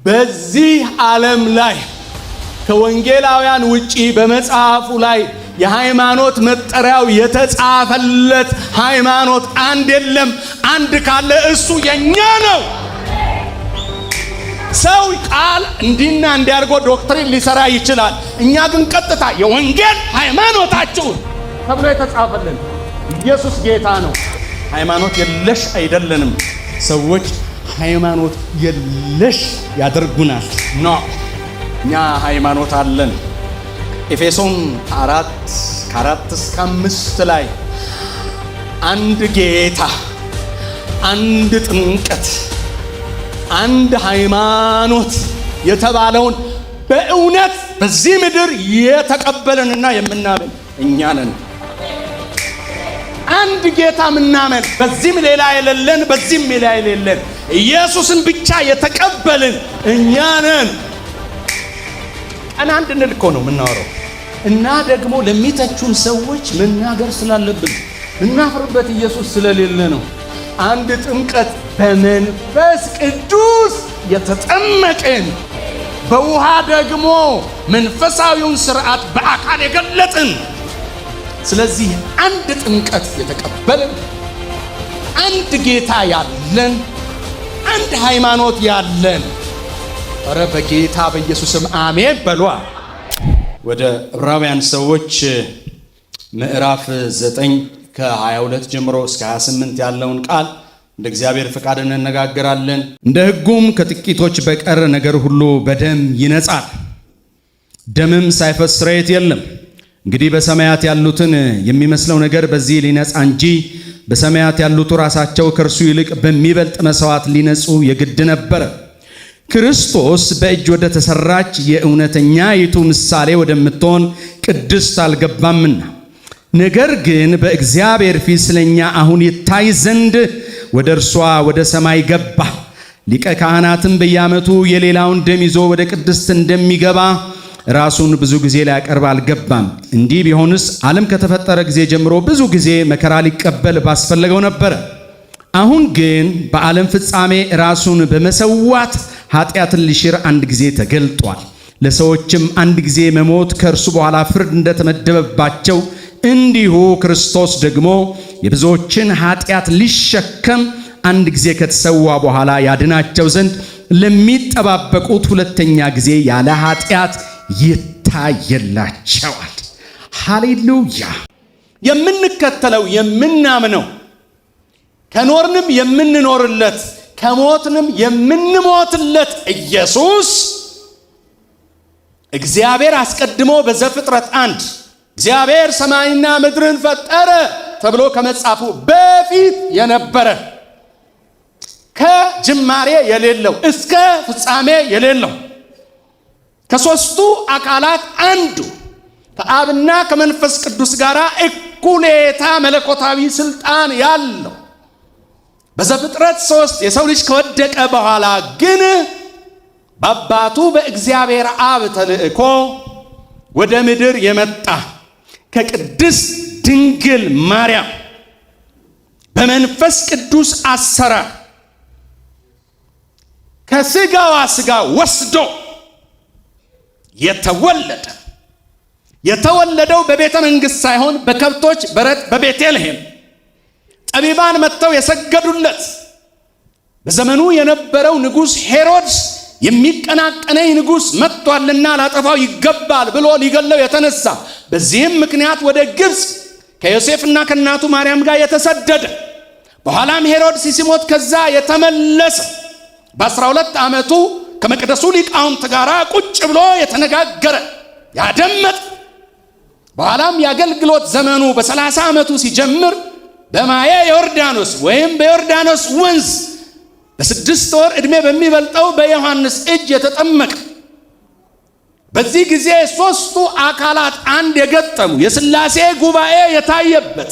በዚህ ዓለም ላይ ከወንጌላውያን ውጪ በመጽሐፉ ላይ የሃይማኖት መጠሪያው የተጻፈለት ሃይማኖት አንድ የለም። አንድ ካለ እሱ የኛ ነው። ሰው ቃል እንዲና እንዲያርጎ ዶክትሪን ሊሰራ ይችላል። እኛ ግን ቀጥታ የወንጌል ሃይማኖታችሁ ተብሎ የተጻፈልን ኢየሱስ ጌታ ነው። ሃይማኖት የለሽ አይደለንም። ሰዎች ሃይማኖት የለሽ ያደርጉናል። ኖ እኛ ሃይማኖት አለን። ኤፌሶን 4:4-5 ላይ አንድ ጌታ፣ አንድ ጥምቀት፣ አንድ ሃይማኖት የተባለውን በእውነት በዚህ ምድር የተቀበለንና የምናምን እኛ ነን። አንድ ጌታ ምናምን በዚህም ሌላ የሌለን በዚህም ሌላ የሌለን ኢየሱስን ብቻ የተቀበልን እኛ ነን። አንድ እንልኮ ነው የምናወራው እና ደግሞ ለሚተቹን ሰዎች መናገር ስላለብን እናፍርበት ኢየሱስ ስለሌለ ነው። አንድ ጥምቀት በመንፈስ ቅዱስ የተጠመቅን በውሃ ደግሞ መንፈሳዊውን ሥርዓት በአካል የገለጥን። ስለዚህ አንድ ጥምቀት የተቀበልን፣ አንድ ጌታ ያለን፣ አንድ ሃይማኖት ያለን። ኧረ በጌታ በኢየሱስም አሜን በሏ። ወደ ዕብራውያን ሰዎች ምዕራፍ 9:22 ጀምሮ እስከ 28 ያለውን ቃል እንደ እግዚአብሔር ፈቃድ እንነጋገራለን። እንደ ሕጉም ከጥቂቶች በቀር ነገር ሁሉ በደም ይነጻል፣ ደምም ሳይፈስ ስርየት የለም። እንግዲህ በሰማያት ያሉትን የሚመስለው ነገር በዚህ ሊነጻ እንጂ በሰማያት ያሉት ራሳቸው ከእርሱ ይልቅ በሚበልጥ መሥዋዕት ሊነጹ የግድ ነበረ። ክርስቶስ በእጅ ወደ ተሰራች የእውነተኛይቱ ምሳሌ ወደምትሆን ቅድስት አልገባምና፣ ነገር ግን በእግዚአብሔር ፊት ስለኛ አሁን ይታይ ዘንድ ወደ እርሷ ወደ ሰማይ ገባ። ሊቀ ካህናትም በየዓመቱ የሌላውን ደም ይዞ ወደ ቅድስት እንደሚገባ ራሱን ብዙ ጊዜ ሊያቀርብ አልገባም። እንዲህ ቢሆንስ ዓለም ከተፈጠረ ጊዜ ጀምሮ ብዙ ጊዜ መከራ ሊቀበል ባስፈለገው ነበረ። አሁን ግን በዓለም ፍጻሜ ራሱን በመሰዋት ኃጢአትን ሊሽር አንድ ጊዜ ተገልጧል። ለሰዎችም አንድ ጊዜ መሞት ከእርሱ በኋላ ፍርድ እንደተመደበባቸው እንዲሁ ክርስቶስ ደግሞ የብዙዎችን ኃጢአት ሊሸከም አንድ ጊዜ ከተሰዋ በኋላ ያድናቸው ዘንድ ለሚጠባበቁት ሁለተኛ ጊዜ ያለ ኃጢአት ይታየላቸዋል። ሃሌሉያ! የምንከተለው የምናምነው ከኖርንም የምንኖርለት ከሞትንም የምንሞትለት ኢየሱስ እግዚአብሔር አስቀድሞ በዘፍጥረት 1 እግዚአብሔር ሰማይና ምድርን ፈጠረ ተብሎ ከመጻፉ በፊት የነበረ ከጅማሬ የሌለው እስከ ፍጻሜ የሌለው ከሦስቱ አካላት አንዱ ከአብና ከመንፈስ ቅዱስ ጋር እኩሌታ መለኮታዊ ስልጣን ያለው በዘፍጥረት 3 የሰው ልጅ ከወደቀ በኋላ ግን በአባቱ በእግዚአብሔር አብ ተልእኮ ወደ ምድር የመጣ ከቅድስት ድንግል ማርያም በመንፈስ ቅዱስ አሰራር ከስጋዋ ስጋ ወስዶ የተወለደው በቤተ መንግሥት ሳይሆን በከብቶች በረት በቤተልሔም ጠቢባን መጥተው የሰገዱለት በዘመኑ የነበረው ንጉሥ ሄሮድስ የሚቀናቀነኝ ንጉሥ መጥቷልና ላጠፋው ይገባል ብሎ ሊገለው የተነሳ፣ በዚህም ምክንያት ወደ ግብፅ ከዮሴፍና ከእናቱ ማርያም ጋር የተሰደደ፣ በኋላም ሄሮድስ ሲሞት ከዛ የተመለሰ፣ በ12 ዓመቱ ከመቅደሱ ሊቃውንት ጋር ቁጭ ብሎ የተነጋገረ ያደመጠ፣ በኋላም የአገልግሎት ዘመኑ በ30 ዓመቱ ሲጀምር በማየ ዮርዳኖስ ወይም በዮርዳኖስ ወንዝ በ6 ወር ዕድሜ በሚበልጠው በዮሐንስ እጅ የተጠመቀ፣ በዚህ ጊዜ ሦስቱ አካላት አንድ የገጠሙ የሥላሴ ጉባኤ የታየበት፣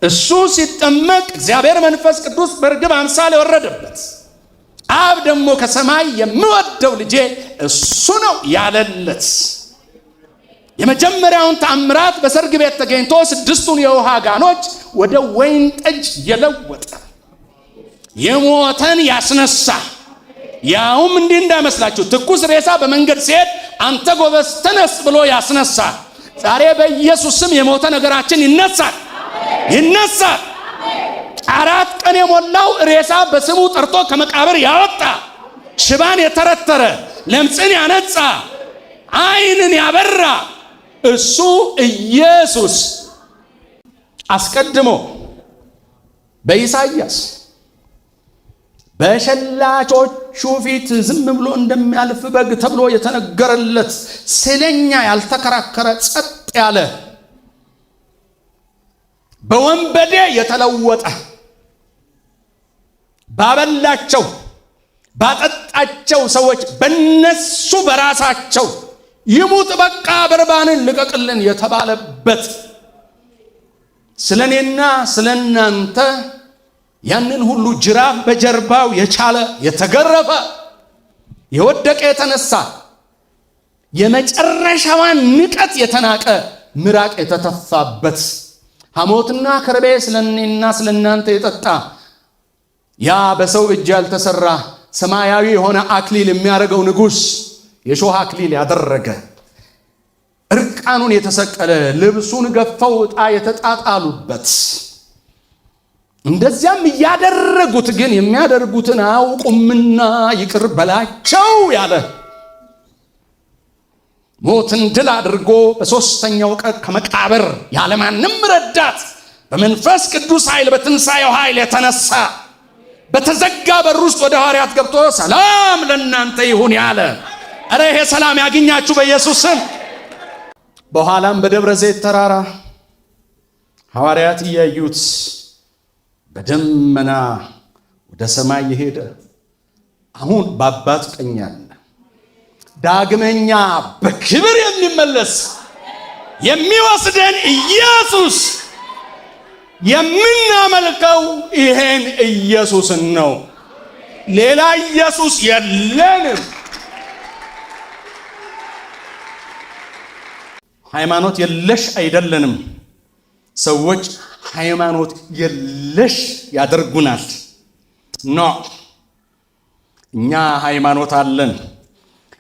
እሱ ሲጠመቅ እግዚአብሔር መንፈስ ቅዱስ በርግብ አምሳል የወረደበት፣ አብ ደግሞ ከሰማይ የምወደው ልጄ እሱ ነው ያለለት፣ የመጀመሪያውን ተአምራት በሰርግ ቤት ተገኝቶ 6ቱን የውሃ ጋኖች ወደ ወይን ጠጅ የለወጠ፣ የሞተን ያስነሳ፣ ያውም እንዲህ እንዳይመስላችሁ ትኩስ ሬሳ በመንገድ ሲሄድ አንተ ጎበዝ ተነስ ብሎ ያስነሳል። ዛሬ በኢየሱስ ስም የሞተ ነገራችን ይነሳል። 4 ቀን የሞላው ሬሳ በስሙ ጠርቶ ከመቃብር ያወጣ፣ ሽባን የተረተረ፣ ለምጽን ያነጻ፣ ዓይንን ያበራ እሱ ኢየሱስ አስቀድሞ በኢሳይያስ በሸላቾቹ ፊት ዝም ብሎ እንደሚያልፍ በግ ተብሎ የተነገረለት ስለኛ ያልተከራከረ ጸጥ ያለ በወንበዴ የተለወጠ ባበላቸው ባጠጣቸው ሰዎች በነሱ በራሳቸው ይሙት በቃ በርባንን ልቀቅልን የተባለበት ስለኔና ስለናንተ ያንን ሁሉ ጅራፍ በጀርባው የቻለ የተገረፈ የወደቀ የተነሳ የመጨረሻዋን ንቀት የተናቀ ምራቅ የተተፋበት ሐሞትና ከርቤ ስለኔና ስለናንተ የጠጣ ያ በሰው እጅ ያልተሰራ ሰማያዊ የሆነ አክሊል የሚያደርገው ንጉሥ የሾህ አክሊል ያደረገ እርቃኑን የተሰቀለ ልብሱን ገፈው ዕጣ የተጣጣሉበት እንደዚያም እያደረጉት ግን የሚያደርጉትን አያውቁምና ይቅር በላቸው ያለ ሞትን ድል አድርጎ በሦስተኛው ቀን ከመቃብር ያለማንም ረዳት በመንፈስ ቅዱስ ኃይል በትንሣኤው ኃይል የተነሳ በተዘጋ በር ውስጥ ወደ ሐዋርያት ገብቶ ሰላም ለእናንተ ይሁን ያለ። እረ ይሄ ሰላም ያገኛችሁ በኢየሱስ ስም። በኋላም በደብረ ዘይት ተራራ ሐዋርያት እያዩት በደመና ወደ ሰማይ የሄደ አሁን በአባቱ ቀኝ ያለ ዳግመኛ በክብር የሚመለስ የሚወስደን ኢየሱስ የምናመልከው ይሄን ኢየሱስን ነው። ሌላ ኢየሱስ የለንም። ሃይማኖት የለሽ አይደለንም። ሰዎች ሃይማኖት የለሽ ያደርጉናል። ኖ እኛ ሃይማኖት አለን።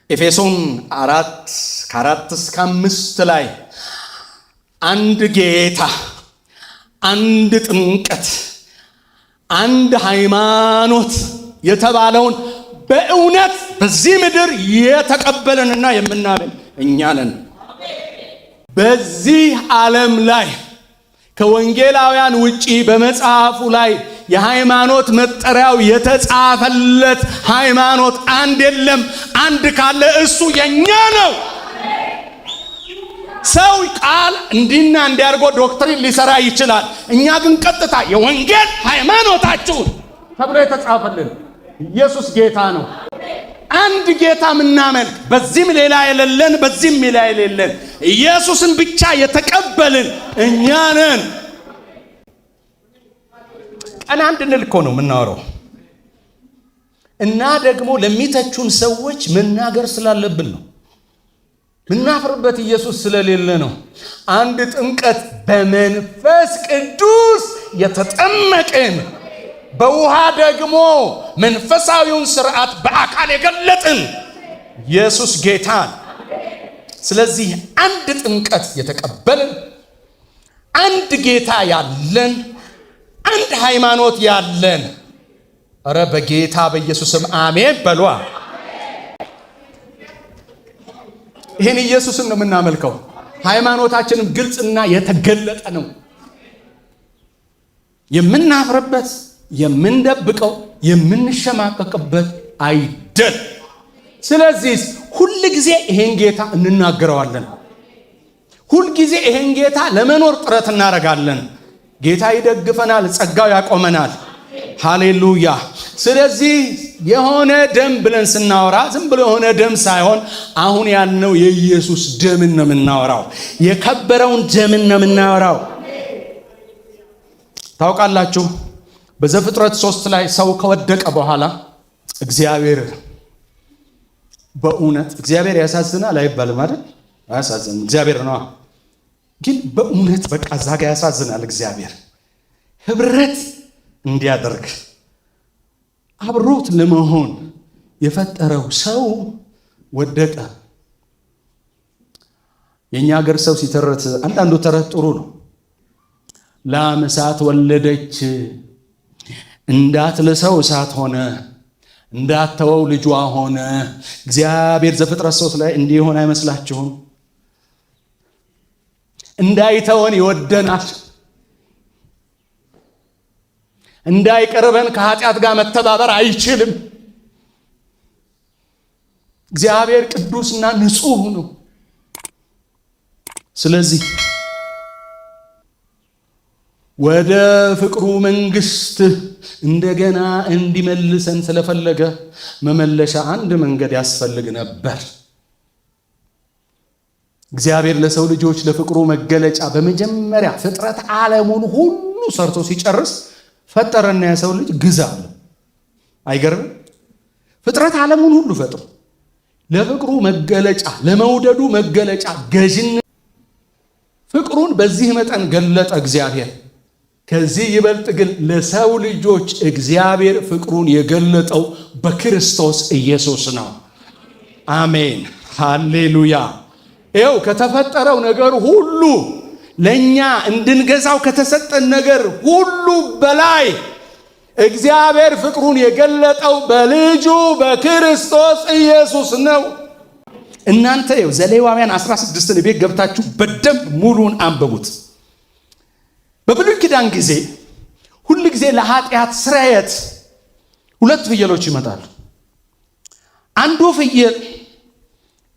ኤፌሶን 4:4-5 ላይ አንድ ጌታ፣ አንድ ጥምቀት፣ አንድ ሃይማኖት የተባለውን በእውነት በዚህ ምድር የተቀበለንና የምናምን እኛ ነን። በዚህ ዓለም ላይ ከወንጌላውያን ውጪ በመጽሐፉ ላይ የሃይማኖት መጠሪያው የተጻፈለት ሃይማኖት አንድ የለም። አንድ ካለ እሱ የኛ ነው። ሰው ቃል እንዲና እንዲያርጎ ዶክትሪን ሊሰራ ይችላል። እኛ ግን ቀጥታ የወንጌል ሃይማኖታችሁ ተብሎ የተጻፈልን ኢየሱስ ጌታ ነው። አንድ ጌታ ምናመልክ፣ በዚህም ሌላ የሌለን፣ በዚህም ሌላ የሌለን ኢየሱስን ብቻ የተቀበልን እኛ ነን። ቀን አንድ እንልኮ ነው የምናወራው እና ደግሞ ለሚተቹን ሰዎች መናገር ስላለብን ነው። ምናፍርበት ኢየሱስ ስለሌለ ነው። አንድ ጥምቀት በመንፈስ ቅዱስ የተጠመቅን በውሃ ደግሞ መንፈሳዊውን ስርዓት በአካል የገለጥን ኢየሱስ ጌታ። ስለዚህ አንድ ጥምቀት የተቀበልን፣ አንድ ጌታ ያለን፣ አንድ ሃይማኖት ያለን። እረ በጌታ በኢየሱስም አሜን በሏ። ይሄን ኢየሱስን ነው የምናመልከው። ሃይማኖታችንም ግልጽና የተገለጠ ነው። የምናፍርበት፣ የምንደብቀው፣ የምንሸማቀቅበት አይደል። ስለዚህ ሁል ጊዜ ይሄን ጌታ እንናገረዋለን። ሁል ጊዜ ይሄን ጌታ ለመኖር ጥረት እናደርጋለን። ጌታ ይደግፈናል፣ ጸጋው ያቆመናል። ሃሌሉያ። ስለዚህ የሆነ ደም ብለን ስናወራ ዝም ብሎ የሆነ ደም ሳይሆን አሁን ያልነው የኢየሱስ ደምን ነው የምናወራው። የከበረውን ደምን ነው የምናወራው። ታውቃላችሁ በዘፍጥረት 3 ላይ ሰው ከወደቀ በኋላ እግዚአብሔር በእውነት እግዚአብሔር ያሳዝናል አይባልም አይደል? አያሳዝንም፣ እግዚአብሔር ነው። ግን በእውነት በቃ እዛ ጋ ያሳዝናል። እግዚአብሔር ህብረት እንዲያደርግ አብሮት ለመሆን የፈጠረው ሰው ወደቀ። የኛ ሀገር ሰው ሲተረት አንዳንዱ ተረት ጥሩ ነው። ላም እሳት ወለደች፣ እንዳትልሰው እሳት ሆነ፣ እንዳትተወው ልጇ ሆነ። እግዚአብሔር ዘፍጥረት 3 ላይ እንዲህ ይሆን አይመስላችሁም? እንዳይተወን ይወደናል። እንዳይቀርበን ከኃጢአት ጋር መተባበር አይችልም። እግዚአብሔር ቅዱስና ንጹሕ ነው። ስለዚህ ወደ ፍቅሩ መንግስት እንደገና እንዲመልሰን ስለፈለገ መመለሻ አንድ መንገድ ያስፈልግ ነበር። እግዚአብሔር ለሰው ልጆች ለፍቅሩ መገለጫ በመጀመሪያ ፍጥረት ዓለሙን ሁሉ ሰርቶ ሲጨርስ ፈጠረና የሰው ልጅ ግዛ አለ። አይገርም? ፍጥረት ዓለሙን ሁሉ ፈጥሮ ለፍቅሩ መገለጫ ለመውደዱ መገለጫ ገዥነት ፍቅሩን በዚህ መጠን ገለጠ እግዚአብሔር። ከዚህ ይበልጥ ግን ለሰው ልጆች እግዚአብሔር ፍቅሩን የገለጠው በክርስቶስ ኢየሱስ ነው። አሜን፣ ሃሌሉያ። ይኸው ከተፈጠረው ነገር ሁሉ ለእኛ እንድንገዛው ከተሰጠን ነገር ሁሉ በላይ እግዚአብሔር ፍቅሩን የገለጠው በልጁ በክርስቶስ ኢየሱስ ነው። እናንተ ይኸው ዘሌዋውያን 16ን ቤት ገብታችሁ በደንብ ሙሉን አንብቡት። በብሉይ ኪዳን ጊዜ ሁል ጊዜ ለኃጢአት ስርየት 2 ፍየሎች ይመጣሉ። አንዱ ፍየል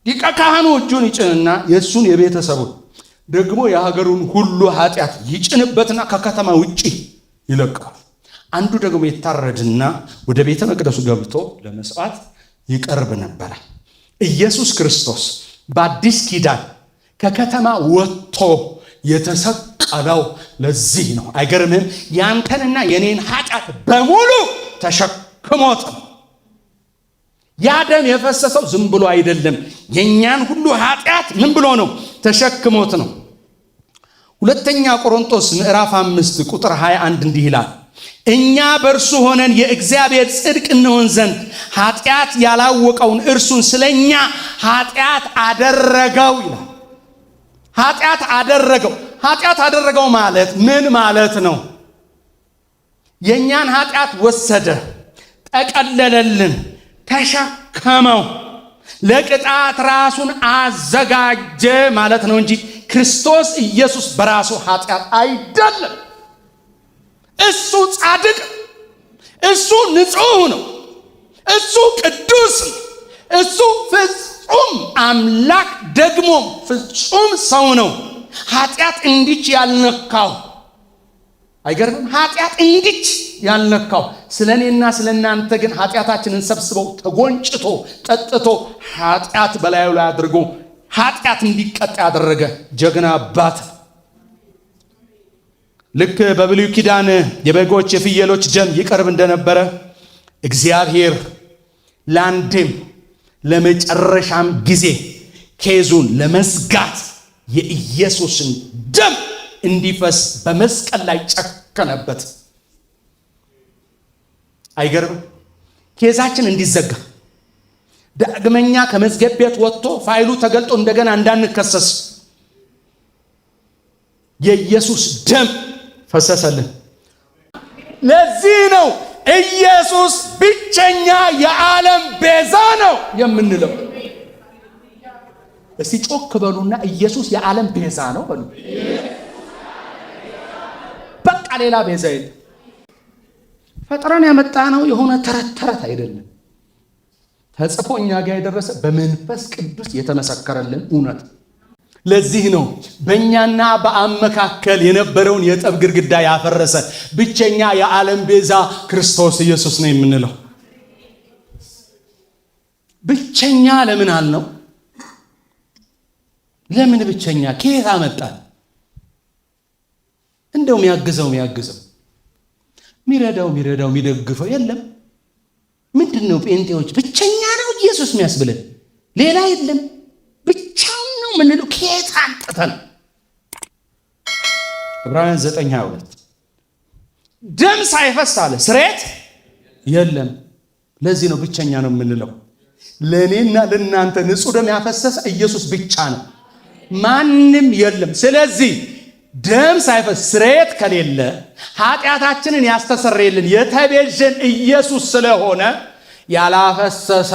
ሊቀ ካህኑ እጁን ይጭንና የእሱን የቤተሰቡን ደግሞ የሀገሩን ሁሉ ኃጢአት ይጭንበትና ከከተማ ውጪ ይለቀዋል። አንዱ ደግሞ ይታረድና ወደ ቤተ መቅደሱ ገብቶ ለመስዋዕት ይቀርብ ነበረ። ኢየሱስ ክርስቶስ በአዲስ ኪዳን ከከተማ ወጥቶ የተሰቀለው ለዚህ ነው። አይገርምህም? ያንተንና የኔን ኃጢአት በሙሉ ተሸክሞት ነው። ያ ደም የፈሰሰው ዝም ብሎ አይደለም። የኛን ሁሉ ኃጢአት ምን ብሎ ነው? ተሸክሞት ነው። ሁለተኛ ቆሮንቶስ ምዕራፍ 5 ቁጥር 21 እንዲህ ይላል፣ እኛ በእርሱ ሆነን የእግዚአብሔር ጽድቅ እንሆን ዘንድ ኃጢአት ያላወቀውን እርሱን ስለኛ ኃጢአት አደረገው ይላል። ኃጢአት አደረገው። ኃጢአት አደረገው ማለት ምን ማለት ነው? የኛን ኃጢአት ወሰደ፣ ጠቀለለልን፣ ተሸከመው፣ ለቅጣት ራሱን አዘጋጀ ማለት ነው እንጂ ክርስቶስ ኢየሱስ በራሱ ኃጢአት አይደለም። እሱ ጻድቅ፣ እሱ ንጹሕ ነው፣ እሱ ቅዱስ ነው፣ እሱ ፍጹም አምላክ ደግሞ ፍጹም ሰው ነው። ኃጢአት እንዲች ያልነካው አይገርምም? ኃጢአት እንዲች ያልነካው ስለኔና ስለናንተ ግን ኃጢአታችንን ሰብስበው ተጎንጭቶ ጠጥቶ ኃጢአት በላዩ ላይ አድርጎ ኃጢአት እንዲቀጣ ያደረገ ጀግና አባት። ልክ በብሉይ ኪዳን የበጎች የፍየሎች ደም ይቀርብ እንደነበረ እግዚአብሔር ለአንዴም ለመጨረሻም ጊዜ ኬዙን ለመዝጋት የኢየሱስን ደም እንዲፈስ በመስቀል ላይ ጨከነበት። አይገርም? ኬዛችን እንዲዘጋ ዳግመኛ ከመዝገብ ቤት ወጥቶ ፋይሉ ተገልጦ እንደገና እንዳንከሰስ የኢየሱስ ደም ፈሰሰልን። ለዚህ ነው ኢየሱስ ብቸኛ የዓለም ቤዛ ነው የምንለው። እስቲ ጮክ በሉና ኢየሱስ የዓለም ቤዛ ነው በሉ። በቃ ሌላ ቤዛ የለም። ፈጥረን ያመጣ ነው የሆነ ተረት አይደለም። ተጽፎ እኛ ጋር የደረሰ በመንፈስ ቅዱስ የተመሰከረልን እውነት። ለዚህ ነው በእኛና በአብ መካከል የነበረውን የጠብ ግድግዳ ያፈረሰ ብቸኛ የዓለም ቤዛ ክርስቶስ ኢየሱስ ነው የምንለው። ብቸኛ ለምን አልነው? ለምን ብቸኛ? ከየት አመጣን? እንደው የሚያግዘው ሚረዳው የሚደግፈው የለም። ምንድነው? ጴንጤዎች ብቸኛ ነው ኢየሱስ የሚያስብለን ሌላ የለም፣ ብቻውን ነው ምንለው። ከየት አንጥተን? ዕብራውያን 9:22 ደም ሳይፈስ አለ ስርየት የለም። ለዚህ ነው ብቸኛ ነው የምንለው። ለእኔና ለእናንተ ንጹሕ ደም ያፈሰሰ ኢየሱስ ብቻ ነው፣ ማንም የለም። ስለዚህ ደም ሳይፈስ ስርየት ከሌለ ኃጢአታችንን ያስተሰርየልን የተቤዠን ኢየሱስ ስለሆነ ያላፈሰሰ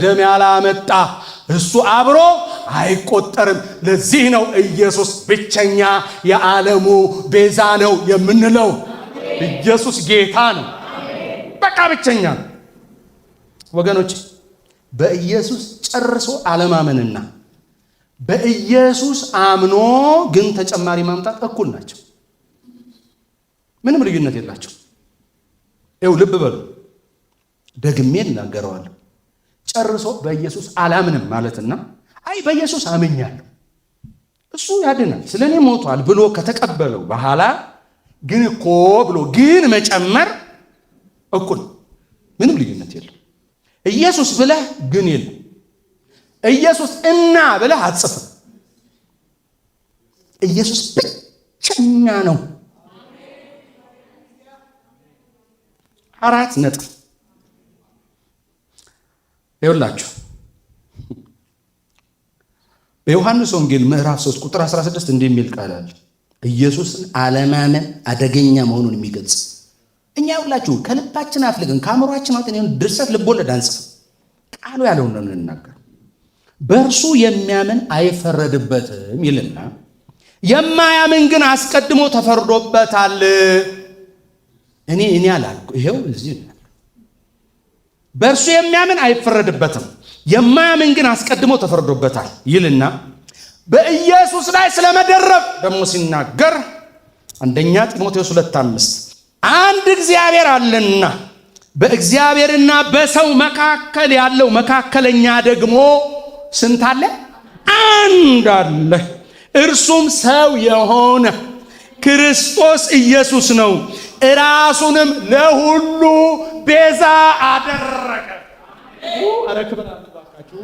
ደም ያላመጣ እሱ አብሮ አይቆጠርም። ለዚህ ነው ኢየሱስ ብቸኛ የዓለሙ ቤዛ ነው የምንለው። ኢየሱስ ጌታ ነው፣ በቃ ብቸኛ ነው። ወገኖች በኢየሱስ ጨርሶ አለማመንና በኢየሱስ አምኖ ግን ተጨማሪ ማምጣት እኩል ናቸው። ምንም ልዩነት የላቸው። ይኸው ልብ በሉ፣ ደግሜ እናገረዋለሁ። ጨርሶ በኢየሱስ አላምንም ማለትና አይ በኢየሱስ አምኛለሁ እሱ ያድናል ስለኔ ሞቷል ብሎ ከተቀበለው በኋላ ግን እኮ ብሎ ግን መጨመር እኩል፣ ምንም ልዩነት የለም። ኢየሱስ ብለህ ግን የለም። ኢየሱስ እና ብለህ አትጽፍም። ኢየሱስ ብቸኛ ነው። 4 ነጥብ ይኸውላችሁ። በዮሐንስ ወንጌል ምዕራፍ 3 ቁጥር 16 እንዲህ የሚል ቃል አለ። ኢየሱስን አለማመን አደገኛ መሆኑን የሚገልጽ። እኛ ሁላችሁ ከልባችን አፍልገን ከአእምሯችን አውጥተን ይሁን ድርሰት ልቦለድ አንጽፍም። ቃሉ ያለውን ነው የምንናገር። በእርሱ የሚያምን አይፈረድበትም ይልና የማያምን ግን አስቀድሞ ተፈርዶበታል። እኔ አላልኩ፣ ይሄው እዚህ ነው። በእርሱ የሚያምን አይፈረድበትም፣ የማያምን ግን አስቀድሞ ተፈርዶበታል ይልና በኢየሱስ ላይ ስለመደረብ ደግሞ ሲናገር አንደኛ ጢሞቴዎስ 2:5 አንድ እግዚአብሔር አለና በእግዚአብሔርና በሰው መካከል ያለው መካከለኛ ደግሞ ስንት አለ? አንድ አለ። እርሱም ሰው የሆነ ክርስቶስ ኢየሱስ ነው። ራሱንም ለሁሉ ቤዛ አደረገ። አረ ክብር አባካችሁ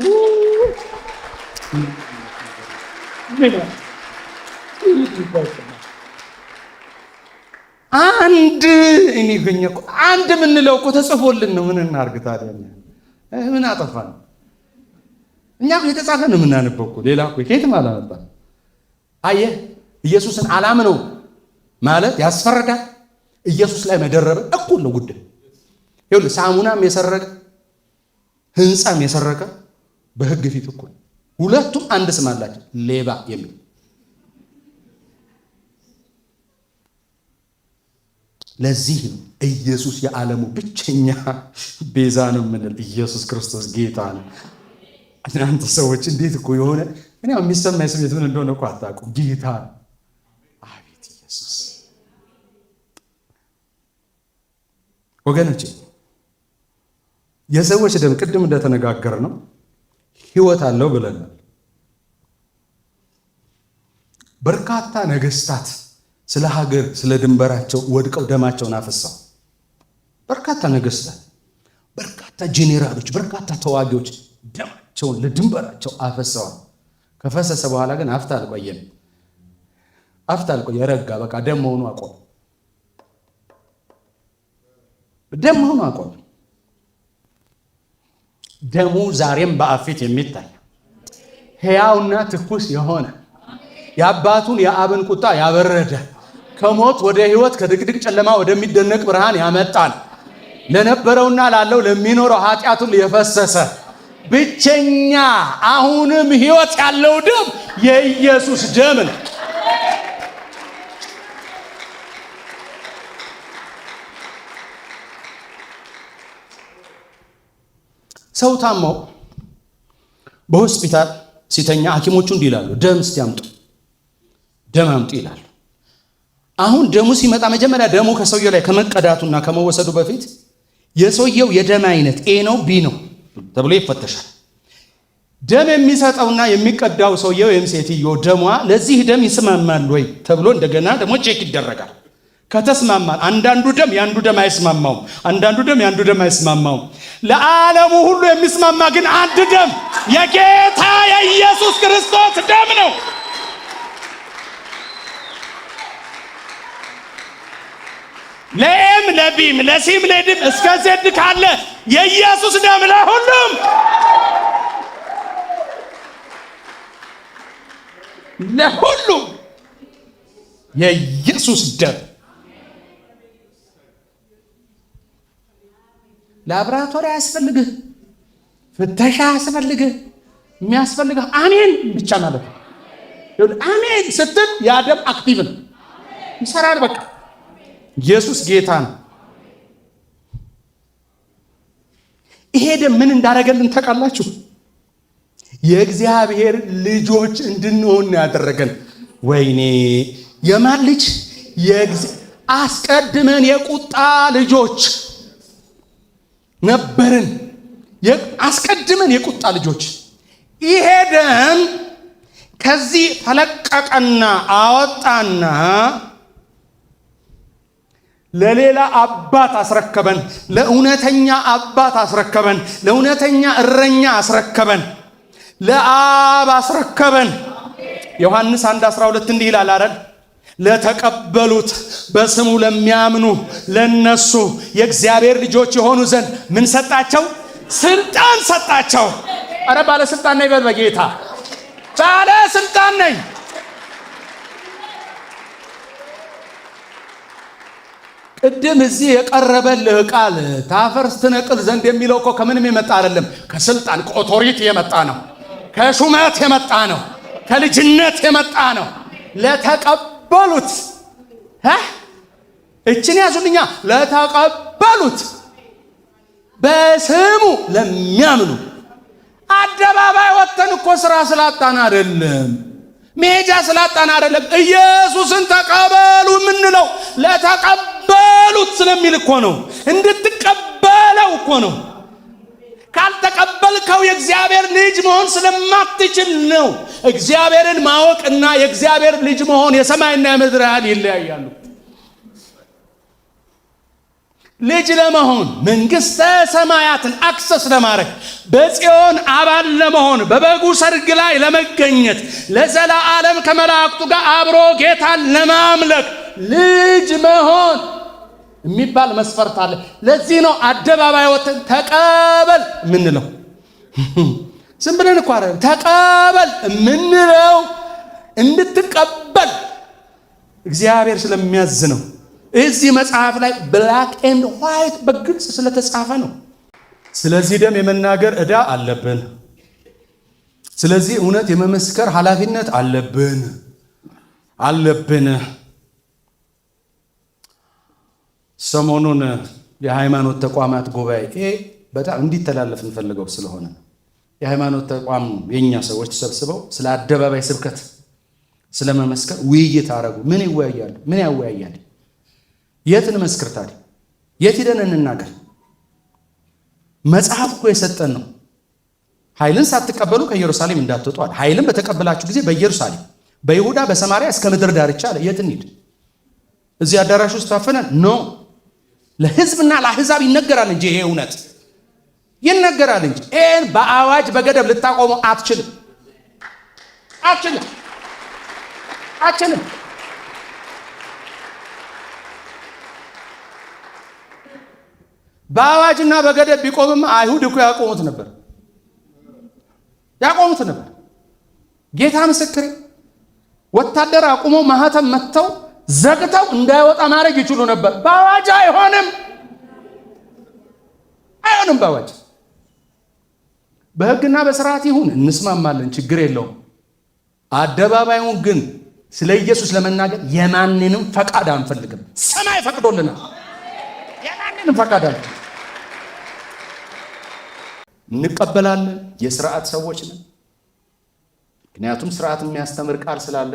አንድ እኔ ገኘኩ አንድ ምንለው እኮ ተጽፎልን ነው። ምን እናርግ ታዲያ? ምን አጠፋን? እኛ የተጻፈ ነው የምናነበው እኮ ሌላ እኮ ከየትም አላመጣም። አየህ ኢየሱስን አላምነው ማለት ያስፈርዳል። ኢየሱስ ላይ መደረብ እኩል ነው ጉዳይ። ይኸውልህ ሳሙናም የሰረቀ ህንጻም የሰረቀ በህግ ፊት እኩል፣ ሁለቱም አንድ ስም አላቸው፣ ሌባ የሚል። ለዚህ ነው ኢየሱስ የዓለሙ ብቸኛ ቤዛ ነው የምንል። ኢየሱስ ክርስቶስ ጌታ ነው። እናንተ ሰዎች እንዴት እኮ የሆነ እኔ የሚሰማኝ ስሜት ምን እንደሆነ እኮ አታውቁም። ጌታ ነው። አቤት ኢየሱስ! ወገኖቼ የሰዎች ደም ቅድም እንደተነጋገር ነው ህይወት አለው ብለናል። በርካታ ነገስታት ስለ ሀገር ስለ ድንበራቸው ወድቀው ደማቸውን አፈሰው። በርካታ ነገስታት፣ በርካታ ጄኔራሎች፣ በርካታ ተዋጊዎች ደማቸውን ለድንበራቸው አፈሰዋል። ከፈሰሰ በኋላ ግን አፍታ አልቆየም። ረጋ። በቃ ደም መሆኑ አቆመ። ደም መሆኑ አቆመ። ደሙ ዛሬም በአብ ፊት የሚታይ ሕያውና ትኩስ የሆነ የአባቱን የአብን ቁጣ ያበረደ ከሞት ወደ ሕይወት ከድቅድቅ ጨለማ ወደሚደነቅ ብርሃን ያመጣል። ለነበረውና ላለው ለሚኖረው ኃጢአቱን የፈሰሰ ብቸኛ አሁንም ሕይወት ያለው ደም የኢየሱስ ደም ነው። ሰው ታሞ በሆስፒታል ሲተኛ ሐኪሞቹ እንዲህ ይላሉ፣ ደም እስቲ አምጡ፣ ደም አምጡ ይላሉ። አሁን ደሙ ሲመጣ መጀመሪያ ደሙ ከሰውየው ላይ ከመቀዳቱና ከመወሰዱ በፊት የሰውየው የደም አይነት ኤ ነው ቢ ነው ተብሎ ይፈተሻል። ደም የሚሰጠውና የሚቀዳው ሰውየው ወይም ሴትዮ ደሟ ለዚህ ደም ይስማማል ወይ ተብሎ እንደገና ደግሞ ቼክ ይደረጋል። ከተስማማል አንዳንዱ ደም ያንዱ ደም አይስማማው፣ አንዳንዱ ደም ያንዱ ደም አይስማማው። ለዓለሙ ሁሉ የሚስማማ ግን አንድ ደም የጌታ የኢየሱስ ክርስቶስ ደም ነው። ለኤም ለቢም ለሲም ለድም እስከ ዜድ ካለ የኢየሱስ ደም ለሁሉም ለሁሉም የኢየሱስ ደም። ላብራቶሪ አያስፈልግህ፣ ፍተሻ አያስፈልግህ። የሚያስፈልግህ አሜን ብቻ ማለት ነው። አሜን ስትል ያ ደም አክቲቭ ነው፣ ይሰራል። በቃ ኢየሱስ ጌታ ነው። ይሄ ደም ምን እንዳደረገልን ታውቃላችሁ? የእግዚአብሔር ልጆች እንድንሆን ያደረገን። ወይኔ የማን ልጅ? አስቀድመን የቁጣ ልጆች ነበርን። አስቀድመን የቁጣ ልጆች። ይሄ ደም ከዚህ ተለቀቀና አወጣና ለሌላ አባት አስረከበን። ለእውነተኛ አባት አስረከበን። ለእውነተኛ እረኛ አስረከበን። ለአብ አስረከበን። ዮሐንስ 1:12 እንዲህ ይላል አይደል? ለተቀበሉት በስሙ ለሚያምኑ ለነሱ የእግዚአብሔር ልጆች የሆኑ ዘንድ ምን ሰጣቸው? ስልጣን ሰጣቸው። አረ ባለስልጣን ነኝ በል በጌታ ባለስልጣን ነኝ። ቅድም እዚህ የቀረበልህ ቃል ታፈርስ ትነቅል ዘንድ የሚለው እኮ ከምንም የመጣ አይደለም። ከስልጣን ከኦቶሪቲ የመጣ ነው። ከሹመት የመጣ ነው። ከልጅነት የመጣ ነው። ለተቀበሉት እችን ያዙልኛ። ለተቀበሉት በስሙ ለሚያምኑ። አደባባይ ወጥተን እኮ ስራ ስላጣን አይደለም፣ መሄጃ ስላጣን አይደለም። ኢየሱስን ተቀበሉ የምንለው ለተቀበሉት ስለሚል እኮ ነው። እንድትቀበለው እኮ ነው። ካልተቀበልከው የእግዚአብሔር ልጅ መሆን ስለማትችል ነው። እግዚአብሔርን ማወቅና የእግዚአብሔር ልጅ መሆን የሰማይና የምድር ያህል ይለያያሉ። ልጅ ለመሆን መንግሥተ ሰማያትን አክሰስ ለማድረግ በጽዮን አባል ለመሆን በበጉ ሰርግ ላይ ለመገኘት ለዘላለም ከመላእክቱ ጋር አብሮ ጌታን ለማምለክ ልጅ መሆን የሚባል መስፈርት አለ። ለዚህ ነው አደባባይ ወጥተን ተቀበል የምንለው። ዝም ብለን እኮ አይደለም ተቀበል የምንለው፣ እንድትቀበል እግዚአብሔር ስለሚያዝ ነው። እዚህ መጽሐፍ ላይ ብላክ ኤንድ ዋይት በግልጽ ስለተጻፈ ነው። ስለዚህ ደም የመናገር ዕዳ አለብን። ስለዚህ እውነት የመመስከር ኃላፊነት አለብን። ሰሞኑን የሃይማኖት ተቋማት ጉባኤ በጣም እንዲተላለፍ እንፈልገው ስለሆነ የሃይማኖት ተቋም የኛ ሰዎች ተሰብስበው ስለ አደባባይ ስብከት ስለመመስከር ውይይት አረጉ። ምን ይወያያሉ? ምን ያወያያል? የት እንመስክር ታዲያ? የት ሄደን እንናገር? መጽሐፍ እኮ የሰጠን ነው። ኃይልን ሳትቀበሉ ከኢየሩሳሌም እንዳትወጡ አለ። ኃይልን በተቀበላችሁ ጊዜ በኢየሩሳሌም፣ በይሁዳ፣ በሰማርያ እስከ ምድር ዳርቻ አለ። የት እንሂድ? እዚህ አዳራሽ ውስጥ ታፈነን? ኖ፣ ለሕዝብና ለአሕዛብ ይነገራል እንጂ ይሄ እውነት ይነገራል እንጂ ይሄን በአዋጅ በገደብ ልታቆመው አትችልም። በአዋጅና በገደብ ቢቆምም አይሁድ እኮ ያቆሙት ነበር። ጌታ ምስክሬ፣ ወታደር አቁመው ማህተም መተው ዘግተው እንዳይወጣ ማድረግ ይችሉ ነበር። በአዋጅ አይሆንም። በአዋጅ በሕግና በስርዓት ይሁን እንስማማለን፣ ችግር የለውም። አደባባዩን ግን ስለ ኢየሱስ ለመናገር የማንንም ፈቃድ አንፈልግም። ሰማይ ፈቅዶልናል። የማንንም ፈቃድ አንፈልግም። እንቀበላለን። የስርዓት ሰዎች ነን። ምክንያቱም ስርዓት የሚያስተምር ቃል ስላለ፣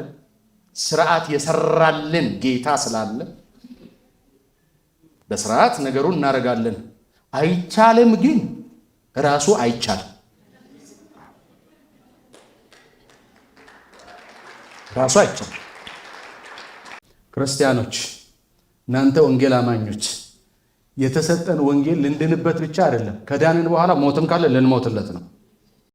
ስርዓት የሰራልን ጌታ ስላለ በስርዓት ነገሩን እናደርጋለን። አይቻልም ግን ራሱ አይቻልም። ክርስቲያኖች፣ እናንተ ወንጌል አማኞች፣ የተሰጠን ወንጌል ልንድንበት ብቻ አይደለም። ከዳንን በኋላ ሞትም ካለ ልንሞትለት ነው።